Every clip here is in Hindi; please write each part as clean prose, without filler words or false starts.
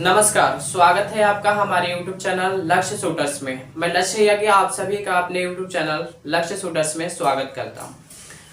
नमस्कार, स्वागत है आपका हमारे YouTube चैनल लक्ष्य शूटर्स में। मैं लक्ष्य यागी आप सभी का अपने YouTube चैनल लक्ष्य शूटर्स में स्वागत करता हूं।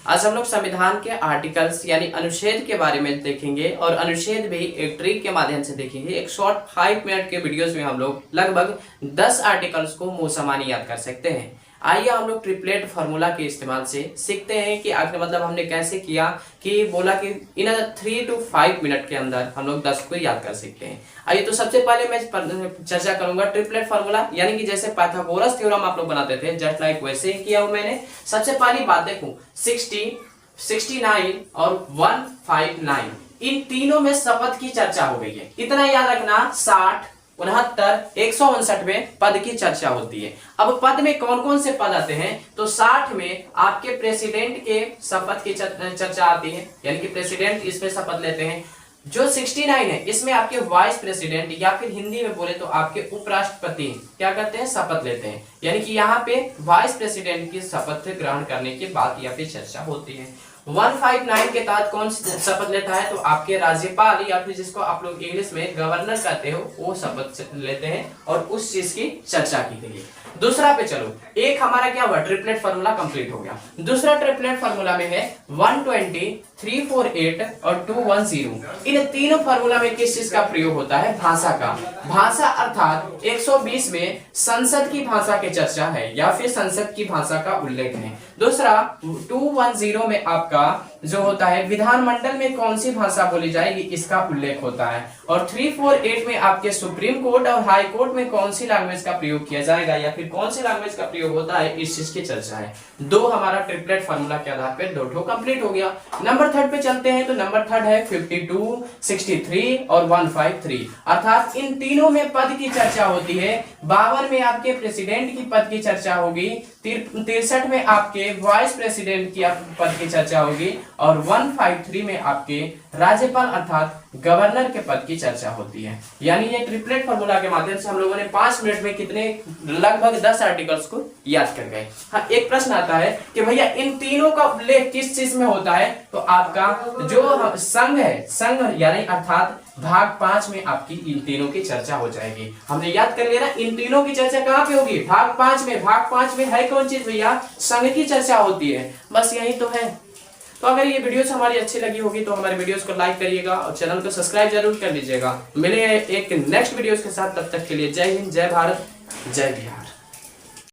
आज हम लोग संविधान के आर्टिकल्स यानी अनुच्छेद के बारे में देखेंगे और अनुच्छेद भी एक ट्रिक के माध्यम से देखेंगे। एक शॉर्ट 5 मिनट के वीडियोस में हम लोग लगभग 10 आर्टिकल्स को मुंह समानी याद कर सकते हैं। आइए हम लोग ट्रिपलेट फार्मूला के इस्तेमाल से सीखते हैं कि आखिर मतलब हमने कैसे किया कि बोला कि इन 3 to 5 मिनट के अंदर हम लोग 10 को याद कर सकते हैं। आइए तो सबसे पहले मैं चर्चा करूंगा ट्रिपलेट फार्मूला, यानी कि जैसे पाइथागोरस थ्योरम आप लोग बनाते थे, जस्ट लाइक वैसे ही किया हूं मैंने। सबसे पहली बात देखो 60, 69 और 159 इन तीनों में शपथ की चर्चा हो गई है। इतना याद रखना, 60, 69, 159 में पद की चर्चा होती है। अब पद में कौन कौन से पद आते हैं, तो 60 में आपके प्रेसिडेंट के शपथ की चर्चा आती है, यानी कि प्रेसिडेंट इसमें शपथ लेते हैं। जो 69 है इसमें आपके वाइस प्रेसिडेंट या फिर हिंदी में बोले तो आपके उपराष्ट्रपति क्या करते हैं, शपथ लेते हैं। यानी कि यहाँ पे वाइस प्रेसिडेंट की शपथ ग्रहण करने की बात या फिर चर्चा होती है। 159 के तहत कौन शपथ लेता है, तो आपके राज्यपाल या फिर जिसको आप लोग इंग्लिश में गवर्नर कहते हो वो शपथ लेते हैं और उस चीज की चर्चा की गई। दूसरा पे चलो, एक हमारा क्या हुआ, ट्रिपलेट फार्मूला कंप्लीट हो गया। दूसरा ट्रिपलेट फार्मूला में है 120, 348 और 210। इन तीनों फार्मूला में किस चीज का प्रयोग होता है, भाषा का। भाषा अर्थात 120 में संसद की भाषा की चर्चा है या फिर संसद की भाषा का उल्लेख है। दूसरा 210 में आपका जो होता है विधानमंडल में कौन सी भाषा बोली जाएगी इसका उल्लेख होता है। और 348 में आपके सुप्रीम कोर्ट और हाई कोर्ट में कौन सी लैंग्वेज का प्रयोग किया जाएगा या फिर कौन सी लैंग्वेज का प्रयोग होता है, इस चीज की चर्चा है। दो हमारा ट्रिपलेट फार्मूला के आधार पर 2 कंप्लीट हो गया। नंबर 3 पे चलते हैं, तो नंबर 3 है 52, 63 और 153। अर्थात इन तीनों में पद की चर्चा होती है। 52 में आपके प्रेसिडेंट की पद की चर्चा होगी, 63 में आपके वाइस प्रेसिडेंट की पद की चर्चा होगी और 153 में आपके राज्यपाल अर्थात गवर्नर के पद की चर्चा होती है। यानी ये ट्रिपलेट फार्मूला के माध्यम से हम लोगों ने 5 मिनट में कितने लगभग 10 आर्टिकल्स को याद कर गए। हाँ, एक प्रश्न आता है कि भैया इन तीनों का उल्लेख किस चीज में होता है, तो आपका जो संघ है, संघ यानी अर्थात भाग 5 में आपकी इन तीनों की चर्चा हो जाएगी। हमने याद कर लिया ना, इन तीनों की चर्चा कहाँ पे होगी, भाग 5 में। भाग 5 में है कौन चीज भैया, संघ की चर्चा होती है। बस यही तो है। तो अगर ये वीडियोस हमारी अच्छी लगी होगी तो हमारे वीडियोस को लाइक करिएगा और चैनल को सब्सक्राइब जरूर कर लीजिएगा। मिले एक नेक्स्ट वीडियोस के साथ, तब तक के लिए जय हिंद, जय भारत, जय बिहार।